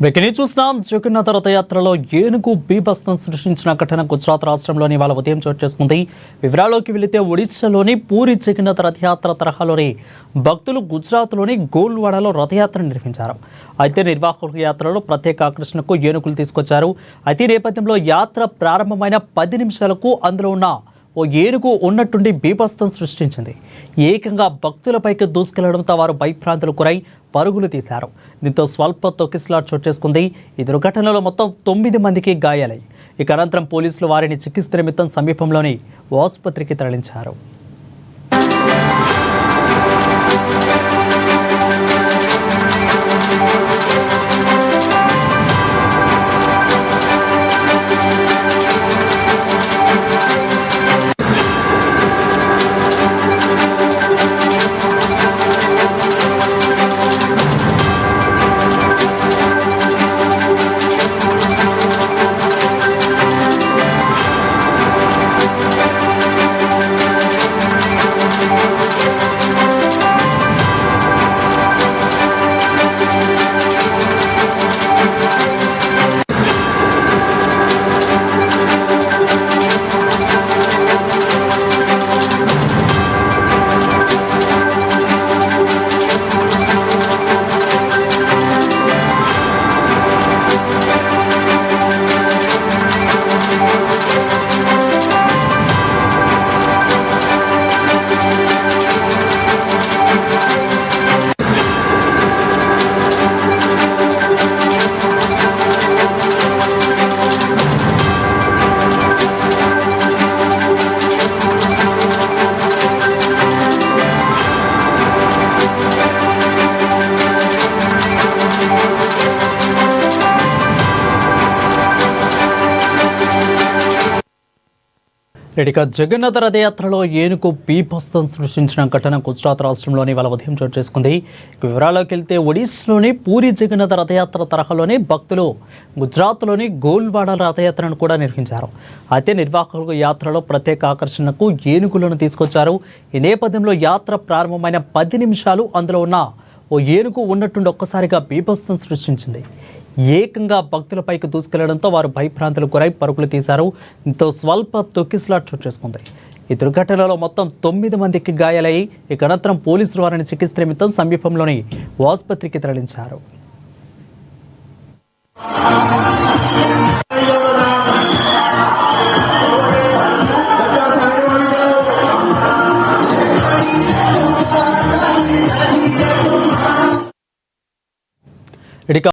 Breaking చూస్తున్నాం. జగన్నాథ రథయాత్రలో ఏనుగు బీభత్సం సృష్టించిన ఘటన గుజరాత్ రాష్ట్రంలోని వాళ్ళ ఉదయం చోటు చేసుకుంది. వివరాల్లోకి వెళితే ఒడిశాలోని పూరి జగన్నాథ రథయాత్ర తరహాలోని భక్తులు గుజరాత్లోని గోల్వాడలో రథయాత్ర నిర్వహించారు. అయితే నిర్వాహకుల యాత్రలో ప్రత్యేక ఆకర్షణకు ఏనుగులు తీసుకొచ్చారు. అయితే నేపథ్యంలో యాత్ర ప్రారంభమైన 10 నిమిషాలకు అందులో ఉన్న ఓ ఏనుగు ఉన్నట్టుండి బీభత్సం సృష్టించింది. ఏకంగా భక్తులపైకి దూసుకెళ్లడంతో వారు భయభ్రాంతులు గురై పరుగులు తీశారు. దీంతో స్వల్ప తొక్కిసలాట చోటు చేసుకుంది. ఈ దుర్ఘటనలో మొత్తం 9 మందికి గాయాలయ్యాయి. ఇక అనంతరం పోలీసులు వారిని చికిత్స నిమిత్తం సమీపంలోని ఆసుపత్రికి తరలించారు. ఇక జగన్నాథ రథయాత్రలో ఏనుగు బీభత్సం సృష్టించిన ఘటన గుజరాత్ రాష్ట్రంలోని వాళ్ళ ఉదయం చోటు చేసుకుంది. వివరాల్లోకి వెళ్తే ఒడిశాలోని పూరి జగన్నాథ రథయాత్ర తరహాలోనే భక్తులు గుజరాత్లోని గోల్వాడ రథయాత్రను కూడా నిర్వహించారు. అయితే నిర్వాహకుల యాత్రలో ప్రత్యేక ఆకర్షణకు ఏనుగులను తీసుకొచ్చారు. ఈ నేపథ్యంలో యాత్ర ప్రారంభమైన 10 నిమిషాలు అందులో ఉన్న ఓ ఏనుగు ఉన్నట్టుండి ఒక్కసారిగా బీభత్సం సృష్టించింది. ఏకంగా భక్తులపైకి దూసుకెళ్లడంతో వారు భయభ్రాంతులు గురై పరుగులు తీశారు. దీంతో స్వల్ప తొక్కిసలాట చోటు చేసుకుంది. ఈ దుర్ఘటనలో మొత్తం 9 మందికి గాయాలయ్యి ఇక అనంతరం పోలీసులు వారిని చికిత్స నిమిత్తం సమీపంలోని ఆసుపత్రికి తరలించారు.